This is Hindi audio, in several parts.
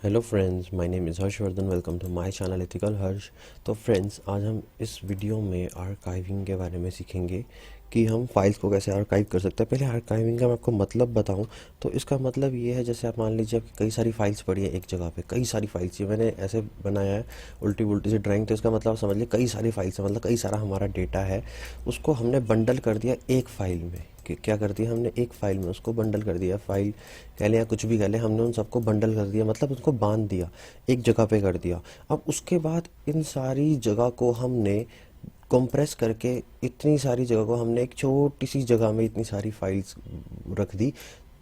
Hello friends, my name is Harshvardhan. Welcome to my channel ethical Harsh. तो फ्रेंड्स, आज हम इस वीडियो में आर्काइविंग के बारे में सीखेंगे कि हम फाइल्स को कैसे आर्काइव कर सकते हैं। पहले आर्काइविंग का मैं आपको मतलब बताऊं तो इसका मतलब ये है, जैसे आप मान लीजिए आपकी कई सारी फाइल्स पड़ी है एक जगह पे, कई सारी फाइल्स। ये मैंने ऐसे बनाया है उल्टी उल्टी से ड्राइंग, तो इसका मतलब आप समझ लीजिए कई सारी फाइल्स है, मतलब कई सारा हमारा डेटा है। उसको हमने बंडल कर दिया एक फाइल में। क्या कर दिया हमने, एक फाइल में उसको बंडल कर दिया। फाइल कह लें या कुछ भी कह लें, हमने उन सबको बंडल कर दिया, मतलब उनको बांध दिया, एक जगह पे कर दिया। अब उसके बाद इन सारी जगह को हमने कंप्रेस करके, इतनी सारी जगह को हमने एक छोटी सी जगह में इतनी सारी फाइल्स रख दी।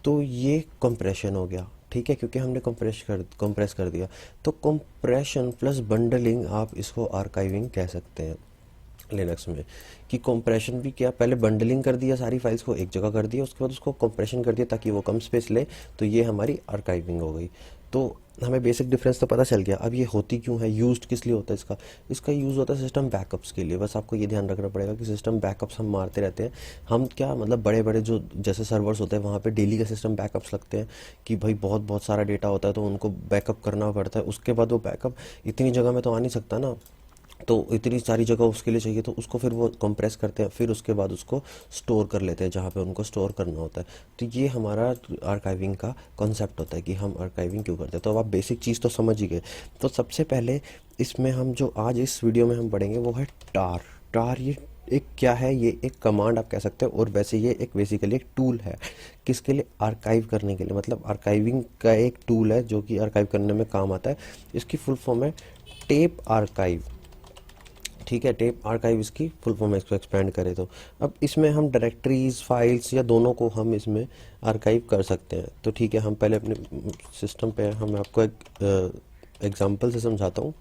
तो ये कंप्रेशन हो गया, ठीक है, क्योंकि हमने कंप्रेस कर दिया। तो कंप्रेशन प्लस बंडलिंग, आप इसको आर्काइविंग कह सकते हैं लिनक्स में। कि कंप्रेशन भी किया, पहले बंडलिंग कर दिया, सारी फाइल्स को एक जगह कर दिया, उसके बाद उसको कंप्रेशन कर दिया ताकि वो कम स्पेस ले। तो ये हमारी आर्काइविंग हो गई। तो हमें बेसिक डिफरेंस तो पता चल गया। अब ये होती क्यों है, यूज्ड किस लिए होता है इसका। इसका यूज़ होता है सिस्टम बैकअप्स के लिए। बस आपको ये ध्यान रखना पड़ेगा कि सिस्टम बैकअप्स हम मारते रहते हैं। हम क्या मतलब, बड़े बड़े जो जैसे सर्वर्स होते हैं वहाँ पे डेली का सिस्टम बैकअप्स लगते हैं कि भाई बहुत बहुत सारा डेटा होता है, तो उनको बैकअप करना पड़ता है। उसके बाद वो बैकअप इतनी जगह में तो आ नहीं सकता ना, तो इतनी सारी जगह उसके लिए चाहिए, तो उसको फिर वो कंप्रेस करते हैं, फिर उसके बाद उसको स्टोर कर लेते हैं जहाँ पे उनको स्टोर करना होता है। तो ये हमारा आर्काइविंग का कॉन्सेप्ट होता है कि हम आर्काइविंग क्यों करते हैं। तो अब आप बेसिक चीज़ तो समझ ही गए। तो सबसे पहले इसमें हम जो आज इस वीडियो में हम पढ़ेंगे वो है टार। टार ये एक क्या है, ये एक कमांड आप कह सकते हैं, और वैसे ये एक बेसिकली एक टूल है। किसके लिए, आर्काइव करने के लिए, मतलब आर्काइविंग का एक टूल है जो कि आर्काइव करने में काम आता है। इसकी फुल फॉर्म है टेप आर्काइव, ठीक है। टेप आर्काइव इसकी फुल फॉर्म है, इसको एक्सपेंड करें तो। अब इसमें हम डायरेक्टरीज, फाइल्स या दोनों को हम इसमें आर्काइव कर सकते हैं। तो ठीक है, हम पहले अपने सिस्टम पे हम आपको एक एग्जांपल से समझाता हूँ।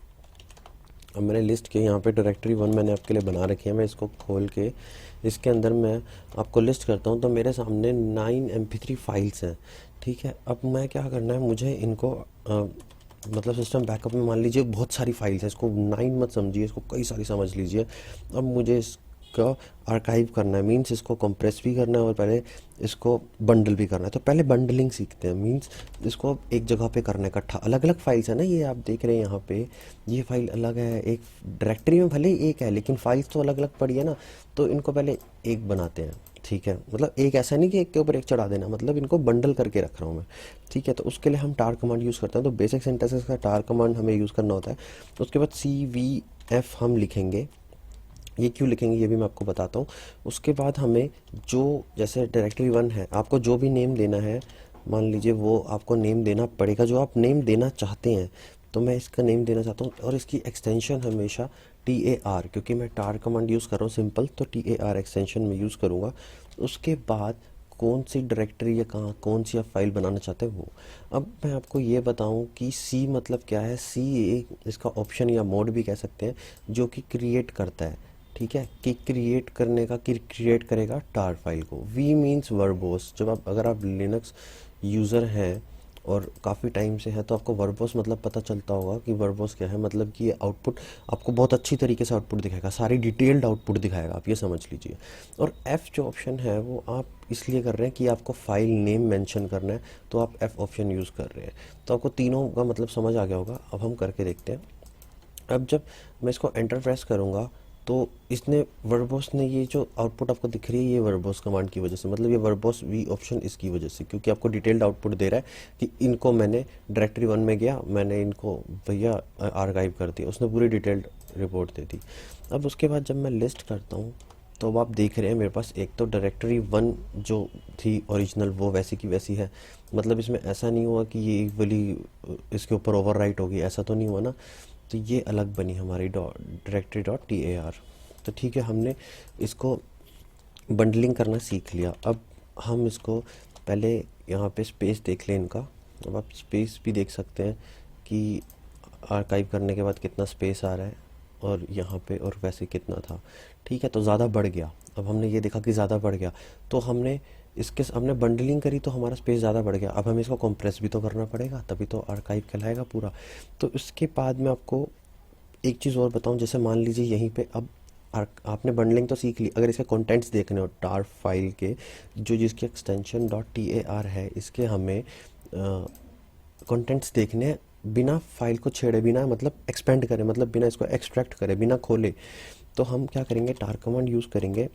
अब मैंने लिस्ट की यहाँ पे डायरेक्टरी 1 मैंने आपके लिए बना रखी है। मैं इसको खोल के इसके अंदर मैं आपको लिस्ट करता हूँ, तो मेरे सामने 9 MP3 फाइल्स हैं, ठीक है। अब मैं क्या करना है, मुझे इनको मतलब सिस्टम बैकअप में मान लीजिए बहुत सारी फाइल्स हैं, इसको 9 मत समझिए, इसको कई सारी समझ लीजिए। अब मुझे इसका आर्काइव करना है, मीन्स इसको कंप्रेस भी करना है और पहले इसको बंडल भी करना है। तो पहले बंडलिंग सीखते हैं, मीन्स इसको अब एक जगह पे करना है इकट्ठा। अलग अलग फाइल्स है ना, ये आप देख रहे हैं यहाँ पे, ये फाइल अलग है, एक डायरेक्टरी में भले ही एक है लेकिन फाइल्स तो अलग अलग पड़ी है ना। तो इनको पहले एक बनाते हैं, ठीक है। मतलब एक ऐसा नहीं कि एक के ऊपर एक चढ़ा देना, मतलब इनको बंडल करके रख रहा हूँ मैं, ठीक है। तो उसके लिए हम टार कमांड यूज़ करते हैं। तो बेसिक सिंटैक्स का टार कमांड हमें यूज़ करना होता है। तो उसके बाद CVF हम लिखेंगे। ये क्यों लिखेंगे ये भी मैं आपको बताता हूँ। उसके बाद हमें जो, जैसे डायरेक्टरी 1 है, आपको जो भी नेम देना है, मान लीजिए वो आपको नेम देना पड़ेगा जो आप नेम देना चाहते हैं। तो मैं इसका नेम देना चाहता हूँ, और इसकी एक्सटेंशन हमेशा TAR, क्योंकि मैं टार कमांड यूज़ कर रहा हूँ सिंपल, तो TAR एक्सटेंशन में यूज़ करूँगा। उसके बाद कौन सी डायरेक्टरी या कहाँ कौन सी आप फाइल बनाना चाहते हैं वो। अब मैं आपको ये बताऊं कि सी मतलब क्या है। सी एक इसका ऑप्शन या मोड भी कह सकते हैं, जो कि क्रिएट करता है, ठीक है। कि क्रिएट करने का, कि क्रिएट करेगा टार फाइल को। V means verbose. जब आप, अगर आप लिनक्स यूज़र हैं और काफ़ी टाइम से है, तो आपको वर्बोस मतलब पता चलता होगा कि वर्बोस क्या है। मतलब कि ये आउटपुट आपको बहुत अच्छी तरीके से आउटपुट दिखाएगा, सारी डिटेल्ड आउटपुट दिखाएगा, आप ये समझ लीजिए। और एफ़ जो ऑप्शन है वो आप इसलिए कर रहे हैं कि आपको फाइल नेम मेंशन करना है, तो आप एफ़ ऑप्शन यूज़ कर रहे हैं। तो आपको तीनों का मतलब समझ आ गया होगा। अब हम करके देखते हैं। अब जब मैं इसको एंटर प्रेस करूँगा, तो इसने वर्बोस ने, ये जो आउटपुट आपको दिख रही है ये वर्बोस कमांड की वजह से, मतलब ये वर्बोस वी ऑप्शन इसकी वजह से, क्योंकि आपको डिटेल्ड आउटपुट दे रहा है कि इनको मैंने डायरेक्टरी 1 में गया, मैंने इनको भैया आर्काइव कर दिया, उसने पूरी डिटेल्ड रिपोर्ट दे दी। अब उसके बाद जब मैं लिस्ट करता हूँ, तो अब आप देख रहे हैं मेरे पास एक तो डायरेक्टरी 1 जो थी ओरिजिनल वो वैसी की वैसी है। मतलब इसमें ऐसा नहीं हुआ कि ये वाली इसके ऊपर ओवरराइट होगी, ऐसा तो नहीं हुआ ना। तो ये अलग बनी हमारी directory.tar। तो ठीक है, हमने इसको बंडलिंग करना सीख लिया। अब हम इसको पहले यहाँ पे स्पेस देख लें इनका। अब आप स्पेस भी देख सकते हैं कि आर्काइव करने के बाद कितना स्पेस आ रहा है, और यहाँ पे और वैसे कितना था, ठीक है। तो ज़्यादा बढ़ गया। अब हमने ये देखा कि ज़्यादा बढ़ गया, तो हमने बंडलिंग करी तो हमारा स्पेस ज़्यादा बढ़ गया। अब हमें इसको कंप्रेस भी तो करना पड़ेगा, तभी तो आर्काइव कहलाएगा पूरा। तो इसके बाद मैं आपको एक चीज़ और बताऊं। जैसे मान लीजिए यहीं पे अब आपने बंडलिंग तो सीख ली, अगर इसके कंटेंट्स देखने हो टार फाइल के, जो जिसकी एक्सटेंशन .tar है, इसके हमें कंटेंट्स देखने हैं बिना फाइल को छेड़े, बिना मतलब एक्सपेंड करे, मतलब बिना इसको एक्सट्रैक्ट करे, बिना खोले, तो हम क्या करेंगे, टार कमांड यूज़ करेंगे।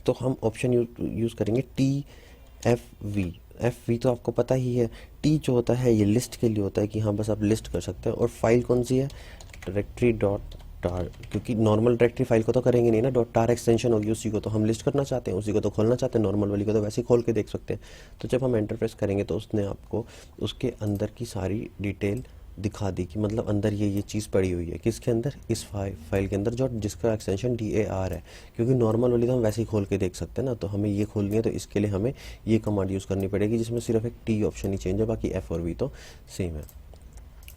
तो हम ऑप्शन यूज़ करेंगे TFV। FV तो आपको पता ही है, टी जो होता है ये लिस्ट के लिए होता है कि हाँ बस आप लिस्ट कर सकते हैं, और फाइल कौन सी है, डायरेक्टरी डॉट टार, क्योंकि नॉर्मल डायरेक्टरी फाइल को तो करेंगे नहीं ना, डॉट टार एक्सटेंशन होगी, उसी को तो हम लिस्ट करना चाहते हैं, उसी को तो खोलना चाहते हैं, नॉर्मल वाली को तो वैसे ही खोल के देख सकते हैं। तो जब हम एंटर प्रेस करेंगे तो उसने आपको उसके अंदर की सारी डिटेल दिखा दी कि मतलब अंदर ये चीज़ पड़ी हुई है, किसके अंदर, इस फाइल के अंदर जो जिसका एक्सटेंशन DAR है, क्योंकि नॉर्मल वाली तो हम वैसे ही खोल के देख सकते हैं ना, तो हमें ये खोलनी है, तो इसके लिए हमें ये कमांड यूज़ करनी पड़ेगी, जिसमें सिर्फ एक T ऑप्शन ही चेंज है, बाकी F और V तो सेम है।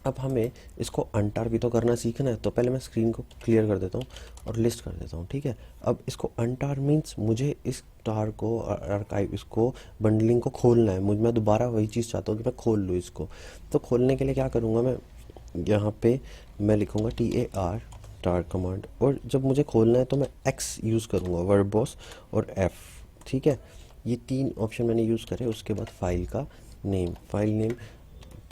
अब हमें इसको अनटार भी तो करना सीखना है, तो पहले मैं स्क्रीन को क्लियर कर देता हूँ और लिस्ट कर देता हूँ, ठीक है। अब इसको अनटार मीन्स मुझे इस टार को, आर्काइव, इसको बंडलिंग को खोलना है, मैं दोबारा वही चीज़ चाहता हूँ कि मैं खोल लूँ इसको। तो खोलने के लिए क्या करूँगा, मैं यहाँ पे मैं लिखूँगा TAR, टार कमांड, और जब मुझे खोलना है तो मैं X यूज़ करूँगा, वर्बॉस और F, ठीक है। ये 3 ऑप्शन मैंने यूज़ करे। उसके बाद फाइल का नेम, फाइल नेम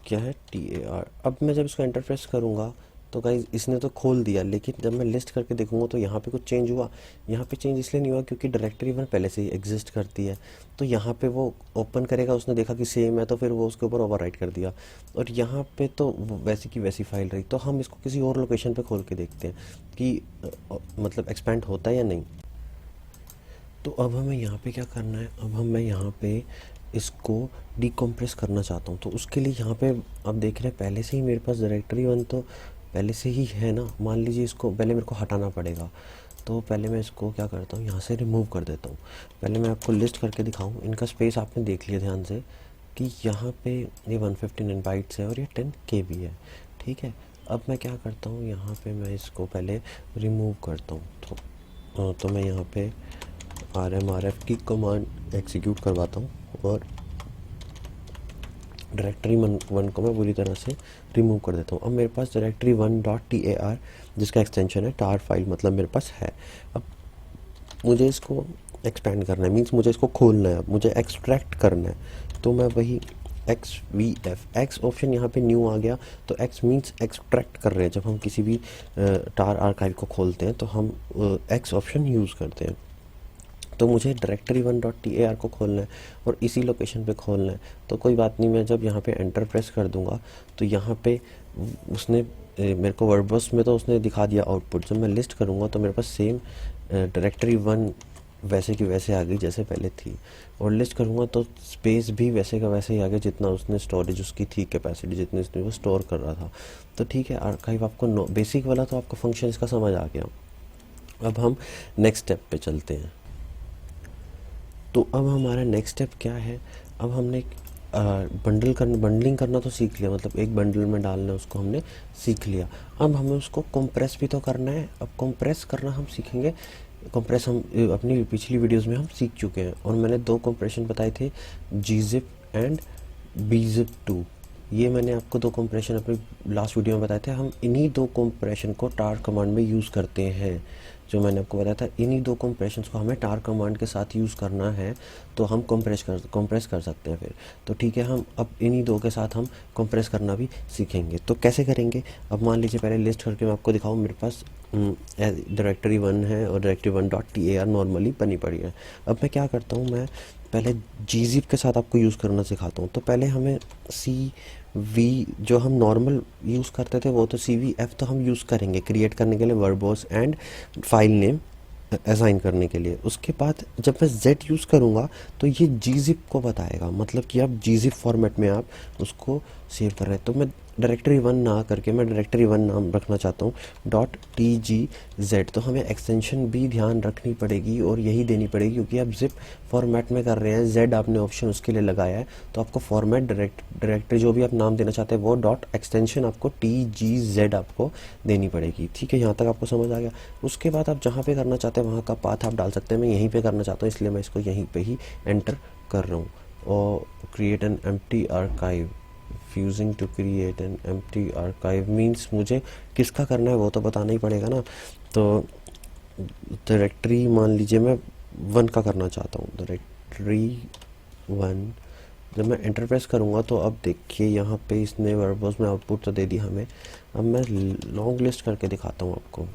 क्या है, TAR। अब मैं जब इसको एंटर प्रेस करूँगा तो गाइस इसने तो खोल दिया, लेकिन जब मैं लिस्ट करके देखूँगा तो यहाँ पे कुछ चेंज हुआ। यहाँ पे चेंज इसलिए नहीं हुआ क्योंकि डायरेक्टरी 1 पहले से ही एग्जिस्ट करती है, तो यहाँ पे वो ओपन करेगा, उसने देखा कि सेम है तो फिर वो उसके ऊपर ओवरराइट कर दिया, और यहाँ पे तो वैसी की वैसी फाइल रही। तो हम इसको किसी और लोकेशन पे खोल के देखते हैं कि मतलब एक्सपेंड होता है या नहीं। तो अब हमें यहाँ पे क्या करना है, अब मैं यहाँ पे इसको डिकम्प्रेस करना चाहता हूँ, तो उसके लिए यहाँ पे आप देख रहे हैं पहले से ही मेरे पास डायरेक्टरी 1 तो पहले से ही है ना। मान लीजिए इसको पहले मेरे को हटाना पड़ेगा, तो पहले मैं इसको क्या करता हूँ, यहाँ से रिमूव कर देता हूँ। पहले मैं आपको लिस्ट करके दिखाऊँ, इनका स्पेस आपने देख लिया ध्यान से कि यहाँ पे ये 159 बाइट्स है और ये 10 KB है, ठीक है। अब मैं क्या करता हूँ, यहाँ पे मैं इसको पहले रिमूव करता हूँ। तो मैं यहाँ पे RMRF की कमांड एग्जीक्यूट करवाता हूँ और डायरेक्टरी 1 को मैं पूरी तरह से रिमूव कर देता हूँ। अब मेरे पास डायरेक्टरी 1.TAR जिसका एक्सटेंशन है टार फाइल, मतलब मेरे पास है। अब मुझे इसको एक्सपेंड करना है, मीन्स मुझे इसको खोलना है, अब मुझे एक्सट्रैक्ट करना है, तो मैं वही XVF, X ऑप्शन यहाँ पे न्यू आ गया, तो X मीन्स एक्सट्रैक्ट कर रहे हैं। जब हम किसी भी टार आर्काइव को खोलते हैं तो हम X ऑप्शन यूज़ करते हैं। तो मुझे डायरेक्टरी 1.TAR को खोलना है और इसी लोकेशन पे खोलना है, तो कोई बात नहीं, मैं जब यहाँ पे एंटर प्रेस कर दूंगा तो यहाँ पे उसने मेरे को वर्बस में तो उसने दिखा दिया आउटपुट। जब मैं लिस्ट करूँगा तो मेरे पास सेम डायरेक्टरी 1 वैसे की वैसे आ गई जैसे पहले थी, और लिस्ट करूँगा तो स्पेस भी वैसे का वैसे ही आ गया जितना उसने स्टोरेज उसकी थी, कैपेसिटी जितनी उसने वो स्टोर कर रहा था। तो ठीक है, आर्काइव आपको बेसिक वाला तो आपको फंक्शन इसका समझ आ गया। अब हम नेक्स्ट स्टेप पे चलते हैं। तो अब हमारा नेक्स्ट स्टेप क्या है, अब हमने बंडलिंग करना तो सीख लिया, मतलब एक बंडल में डालना उसको हमने सीख लिया। अब हमें उसको कंप्रेस भी तो करना है। अब कंप्रेस करना हम सीखेंगे। कंप्रेस हम अपनी पिछली वीडियोस में हम सीख चुके हैं, और मैंने 2 कंप्रेशन बताए थे, gzip एंड bzip2। ये मैंने आपको 2 कंप्रेशन अपनी लास्ट वीडियो में बताए थे। हम इन्हीं 2 कंप्रेशन को टार कमांड में यूज़ करते हैं, जो मैंने आपको बताया था। इन्हीं 2 कंप्रेशंस को हमें टार कमांड के साथ यूज़ करना है, तो हम कंप्रेस कर सकते हैं फिर। तो ठीक है, हम अब इन्हीं 2 के साथ हम कंप्रेस करना भी सीखेंगे। तो कैसे करेंगे, अब मान लीजिए पहले लिस्ट करके मैं आपको दिखाऊँ। मेरे पास डायरेक्टरी 1 है और डायरेक्टरी 1.TAR नॉर्मली बनी पड़ी है। अब मैं क्या करता हूँ, मैं पहले gzip के साथ आपको यूज़ करना सिखाता हूँ। तो पहले हमें CV जो हम नॉर्मल यूज़ करते थे वो तो CVF तो हम यूज़ करेंगे क्रिएट करने के लिए, वर्बॉस एंड फाइल नेम असाइन करने के लिए। उसके बाद जब मैं Z यूज़ करूँगा तो ये gzip को बताएगा, मतलब कि आप gzip फॉर्मेट में आप उसको सेव कर रहे हैं। तो मैं डायरेक्टरी 1 ना करके मैं डायरेक्टरी 1 नाम रखना चाहता हूँ .tgz। तो हमें एक्सटेंशन भी ध्यान रखनी पड़ेगी और यही देनी पड़ेगी, क्योंकि आप जिप फॉर्मेट में कर रहे हैं। Z आपने ऑप्शन उसके लिए लगाया है, तो आपको फॉर्मेट डायरेक्टरी जो भी आप नाम देना चाहते हैं वो डॉट एक्सटेंशन आपको TGZ आपको देनी पड़ेगी। ठीक है, यहाँ तक आपको समझ आ गया। उसके बाद आप जहाँ पे करना चाहते हैं वहाँ का पाथ आप डाल सकते हैं। मैं यहीं पे करना चाहता हूँ, इसलिए मैं इसको यहीं पे ही एंटर कर रहा हूँ। और create an empty archive, using to create an empty archive means मुझे किसका करना है वो तो बताना ही पड़ेगा ना। तो डायरेक्टरी मान लीजिए मैं 1 का करना चाहता हूँ, डायरेक्टरी 1 जब मैं एंटर प्रेस करूँगा तो अब देखिए यहाँ पे इसने वर्बोस में आउटपुट तो दे दी हमें। अब मैं लॉन्ग लिस्ट करके दिखाता हूँ आपको।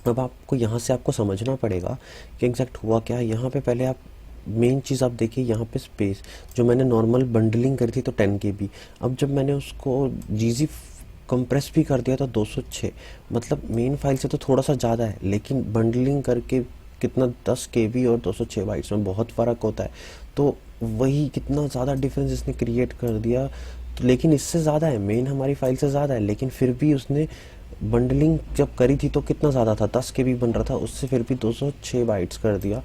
अब आपको यहाँ से आपको समझना पड़ेगा कि एग्जैक्ट हुआ क्या है। यहाँ पे पहले आप मेन चीज़ आप देखिए, यहाँ पे स्पेस जो मैंने नॉर्मल बंडलिंग करी थी तो 10 KB, अब जब मैंने उसको जीजी कंप्रेस भी कर दिया तो 206, मतलब मेन फाइल से तो थोड़ा सा ज़्यादा है, लेकिन बंडलिंग करके कितना 10 KB और 206 बाइट्स में बहुत फ़र्क होता है। तो वही कितना ज़्यादा डिफरेंस इसने क्रिएट कर दिया। तो लेकिन इससे ज़्यादा है, मेन हमारी फाइल से ज़्यादा है, लेकिन फिर भी उसने बंडलिंग जब करी थी तो कितना ज़्यादा था, 10 KB बन रहा था, उससे फिर भी 206 बाइट्स कर दिया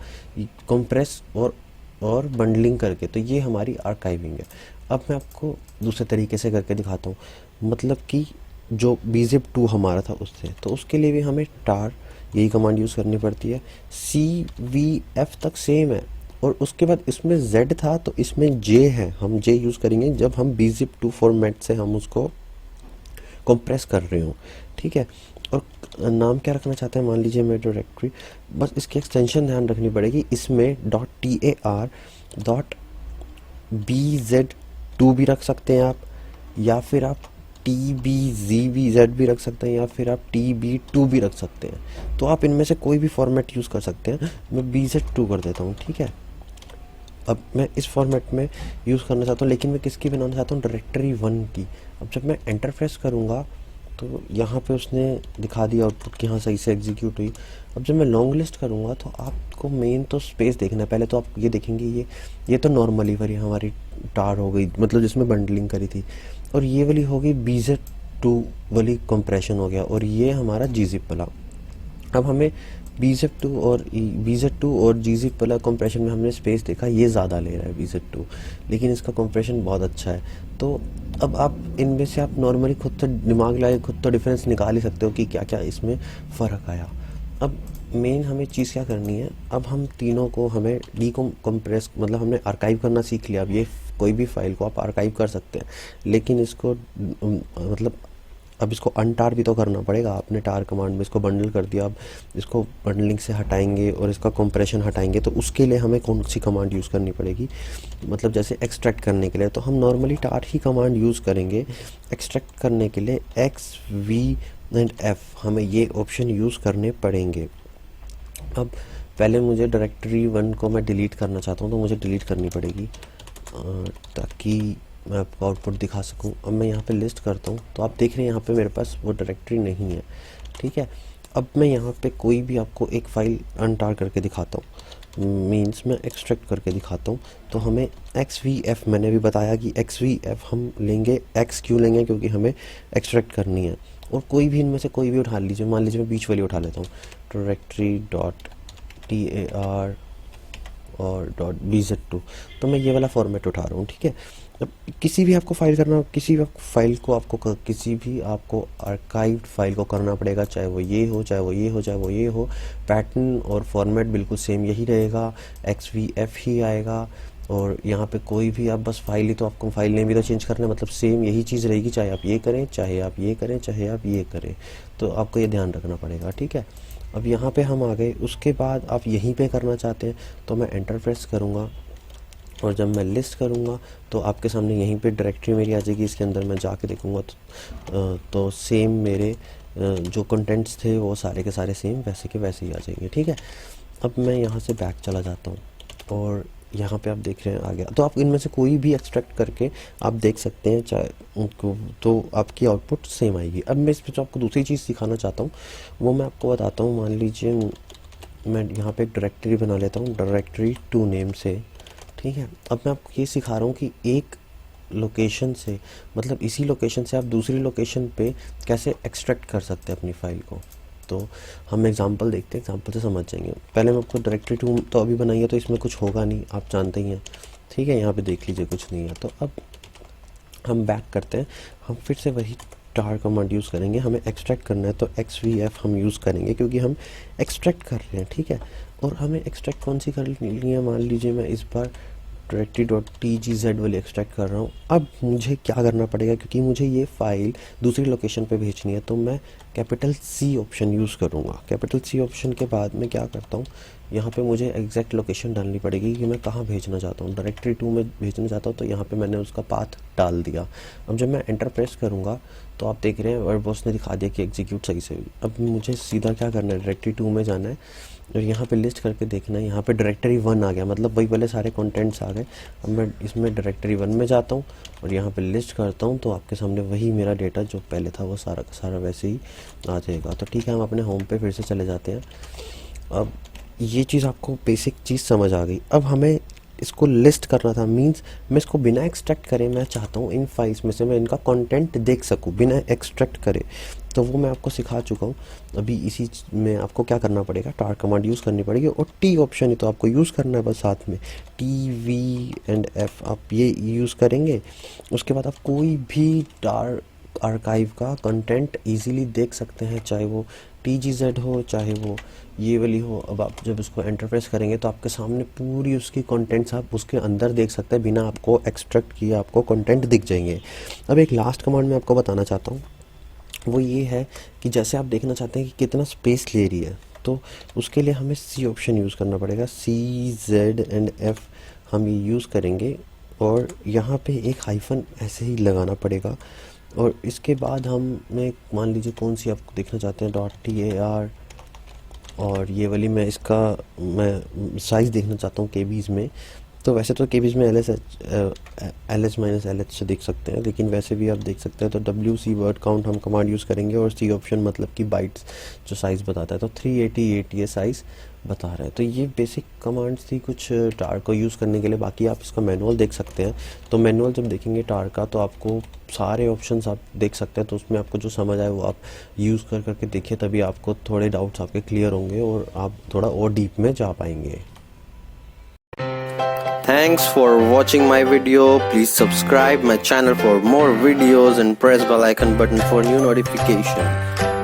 कंप्रेस और बंडलिंग करके। तो ये हमारी आर्काइविंग है। अब मैं आपको दूसरे तरीके से करके दिखाता हूँ, मतलब कि जो bzip2 हमारा था उससे, तो उसके लिए भी हमें tar यही कमांड यूज़ करनी पड़ती है। cvf तक सेम है, और उसके बाद इसमें z था तो इसमें j है, हम j यूज़ करेंगे जब हम bzip2 फॉर्मेट से हम उसको कंप्रेस कर रहे हो, ठीक है। और नाम क्या रखना चाहते हैं, मान लीजिए मैं डायरेक्टरी, बस इसकी एक्सटेंशन ध्यान रखनी पड़ेगी, इसमें .tar.bz2 भी रख सकते हैं आप, या फिर आप tbzbz भी रख सकते हैं, या फिर आप tb2 भी रख सकते हैं। तो आप इनमें से कोई भी फॉर्मेट यूज़ कर सकते हैं। मैं bz2 कर देता हूँ, ठीक है। अब मैं इस फॉर्मेट में यूज़ करना चाहता हूँ, लेकिन मैं किसकी बनाना चाहता हूँ, डायरेक्टरी 1 की। अब जब मैं एंटर प्रेस करूँगा तो यहाँ पे उसने दिखा दिया आउटपुट कि हाँ सही से एग्जीक्यूट हुई। अब जब मैं लॉन्ग लिस्ट करूँगा तो आपको मेन तो स्पेस देखना है। पहले तो आप ये देखेंगे, ये तो नॉर्मली वाली हमारी टार हो गई, मतलब जिसमें बंडलिंग करी थी, और ये वाली हो गई bz2 वाली कंप्रेशन हो गया, और ये हमारा gzip वाला। अब हमें bz2 और gzip वाला कंप्रेशन में हमने स्पेस देखा, ये ज़्यादा ले रहा है bz2, लेकिन इसका कंप्रेशन बहुत अच्छा है। तो अब आप इनमें से आप नॉर्मली खुद तो दिमाग लगाए, खुद तो डिफरेंस निकाल ही सकते हो कि क्या क्या इसमें फ़र्क आया। अब मेन हमें चीज़ क्या करनी है, अब हम तीनों को हमें कंप्रेस, मतलब हमने आर्काइव करना सीख लिया। अब ये कोई भी फाइल को आप आर्काइव कर सकते हैं, लेकिन इसको मतलब अब इसको अनटार भी तो करना पड़ेगा। आपने टार कमांड में इसको बंडल कर दिया, अब इसको बंडलिंग से हटाएंगे और इसका कंप्रेशन हटाएंगे, तो उसके लिए हमें कौन सी कमांड यूज़ करनी पड़ेगी, मतलब जैसे एक्सट्रैक्ट करने के लिए तो हम नॉर्मली टार ही कमांड यूज़ करेंगे। एक्सट्रैक्ट करने के लिए x v एंड f हमें ये ऑप्शन यूज़ करने पड़ेंगे। अब पहले मुझे डायरेक्टरी 1 को मैं डिलीट करना चाहता हूँ, तो मुझे डिलीट करनी पड़ेगी ताकि मैं आपको आउटपुट दिखा सकूं। अब मैं यहाँ पे लिस्ट करता हूँ, तो आप देख रहे हैं यहाँ पे मेरे पास वो डायरेक्टरी नहीं है, ठीक है। अब मैं यहाँ पे कोई भी आपको एक फ़ाइल अनटार करके दिखाता हूँ, मीन्स मैं एक्सट्रैक्ट करके दिखाता हूँ। तो हमें xvf, मैंने भी बताया कि xvf हम लेंगे, x क्यों लेंगे, क्योंकि हमें एक्सट्रैक्ट करनी है। और कोई भी इनमें से कोई भी उठा लीजिए, मान लीजिए मैं बीच वाली उठा लेता हूँ, directory.tar और .bz2, तो मैं ये वाला फॉर्मेट उठा रहा हूँ, ठीक है। अब किसी भी आपको फाइल करना, किसी भी फाइल को आपको किसी भी आपको आर्काइव्ड फाइल को करना पड़ेगा, चाहे वो ये हो, चाहे वो ये हो, चाहे वो ये हो, पैटर्न और फॉर्मेट बिल्कुल सेम यही रहेगा, xvf ही आएगा। और यहाँ पे कोई भी आप बस फाइल ही, तो आपको फाइल नेम भी तो चेंज करना है, मतलब सेम यही चीज़ रहेगी, चाहे आप ये करें, चाहे आप ये करें, चाहे आप ये करें। तो आपको ये ध्यान रखना पड़ेगा, ठीक है। अब यहाँ पे हम आ गए, उसके बाद आप यहीं पे करना चाहते हैं तो मैं एंटर प्रेस करूँगा, और जब मैं लिस्ट करूँगा तो आपके सामने यहीं पे डायरेक्टरी मेरी आ जाएगी। इसके अंदर मैं जाके देखूँगा तो सेम मेरे जो कंटेंट्स थे वो सारे के सारे सेम वैसे के वैसे ही आ जाएंगे, ठीक है। अब मैं यहाँ से बैक चला जाता हूँ, और यहाँ पे आप देख रहे हैं आ गया। तो आप इनमें से कोई भी एक्सट्रैक्ट करके आप देख सकते हैं, चाहे उनको, तो आपकी आउटपुट सेम आएगी। अब मैं इस पर जो आपको दूसरी चीज़ सिखाना चाहता हूँ वो मैं आपको बताता हूँ। मान लीजिए मैं यहाँ पे एक डायरेक्टरी बना लेता हूँ, डायरेक्टरी2 नेम से, ठीक है। अब मैं आपको ये सिखा रहा हूँ कि एक लोकेशन से, मतलब इसी लोकेशन से आप दूसरी लोकेशन पे कैसे एक्सट्रैक्ट कर सकते हैं अपनी फ़ाइल को। तो हम एग्जांपल देखते हैं, एग्जांपल से समझ जाएंगे। पहले मैं आपको डायरेक्टरी2 तो अभी बनाई है, तो इसमें कुछ होगा नहीं, आप जानते ही हैं, ठीक है। यहाँ पे देख लीजिए कुछ नहीं है। तो अब हम बैक करते हैं, हम फिर से वही टार कमांड यूज़ करेंगे। हमें एक्सट्रैक्ट करना है तो xvf हम यूज़ करेंगे, क्योंकि हम एक्सट्रैक्ट कर रहे हैं, ठीक है। और हमें एक्सट्रैक्ट कौन सी कर ली है, मान लीजिए मैं इस बार directory.tgz वाली एक्सट्रैक्ट कर रहा हूँ। अब मुझे क्या करना पड़ेगा, क्योंकि मुझे ये फाइल दूसरी लोकेशन पे भेजनी है, तो मैं कैपिटल C ऑप्शन यूज़ करूँगा। कैपिटल C ऑप्शन के बाद मैं क्या करता हूँ, यहाँ पे मुझे एग्जैक्ट लोकेशन डालनी पड़ेगी कि मैं कहाँ भेजना चाहता हूँ। डायरेक्टरी 2 में भेजना चाहता हूँ, तो यहाँ पे मैंने उसका पाथ डाल दिया। अब जब मैं एंटर प्रेस करूँगा तो आप देख रहे हैं वर्बॉस ने दिखा दिया कि एग्जीक्यूट सही से हुई। अब मुझे सीधा क्या करना है, डायरेक्टरी 2 में जाना है और यहाँ पे लिस्ट करके देखना है। यहाँ पे डायरेक्टरी 1 आ गया, मतलब वही वाले सारे कंटेंट्स आ गए। अब मैं इसमें डायरेक्टरी 1 में जाता हूँ और यहाँ पे लिस्ट करता हूँ, तो आपके सामने वही मेरा डेटा जो पहले था वो सारा का सारा वैसे ही आ जाएगा। तो ठीक है, हम अपने होम पे फिर से चले जाते हैं। अब ये चीज़ आपको बेसिक चीज़ समझ आ गई। अब हमें इसको लिस्ट करना था, मींस मैं इसको बिना एक्सट्रैक्ट करे मैं चाहता हूँ इन फाइल्स में से मैं इनका कंटेंट देख सकूँ बिना एक्सट्रैक्ट करे, तो वो मैं आपको सिखा चुका हूँ। अभी इसी में आपको क्या करना पड़ेगा, टार कमांड यूज़ करनी पड़ेगी और टी ऑप्शन ही तो आपको यूज़ करना है बस साथ में, TV&F आप ये यूज़ करेंगे। उसके बाद आप कोई भी टार आर्काइव का कंटेंट इजीली देख सकते हैं, चाहे वो TGZ हो चाहे वो ये वाली हो। अब आप जब उसको एंटर प्रेस करेंगे तो आपके सामने पूरी उसकी कंटेंट्स आप उसके अंदर देख सकते हैं, बिना आपको एक्सट्रैक्ट किए आपको कंटेंट दिख जाएंगे। अब एक लास्ट कमांड मैं आपको बताना चाहता हूँ, वो ये है कि जैसे आप देखना चाहते हैं कि कितना स्पेस ले रही है, तो उसके लिए हमें C ऑप्शन यूज़ करना पड़ेगा। CZ&F हम ये यूज़ करेंगे और यहाँ पे एक हाइफन ऐसे ही लगाना पड़ेगा। और इसके बाद हमें मान लीजिए कौन सी आपको देखना चाहते हैं, .tar और ये वाली मैं साइज़ देखना चाहता हूँ KBs में। तो वैसे तो KBs में LS-LH से देख सकते हैं, लेकिन वैसे भी आप देख सकते हैं। तो WC वर्ड काउंट हम कमांड यूज़ करेंगे और C ऑप्शन मतलब कि बाइट्स जो साइज़ बताता है, तो 388 ये साइज़ बता रहा है। तो ये बेसिक कमांड्स थी कुछ टार को यूज़ करने के लिए। बाकी आप इसका मैनुअल देख सकते हैं। तो मैनुअल जब देखेंगे टार का तो आपको सारे ऑप्शंस आप देख सकते हैं, तो उसमें आपको जो समझ आए वो आप यूज़ कर करके देखिए, तभी आपको थोड़े डाउट्स आपके क्लियर होंगे और आप थोड़ा और डीप में जा पाएंगे। Thanks for watching my video. Please subscribe my channel for more videos and press bell icon button for new notification.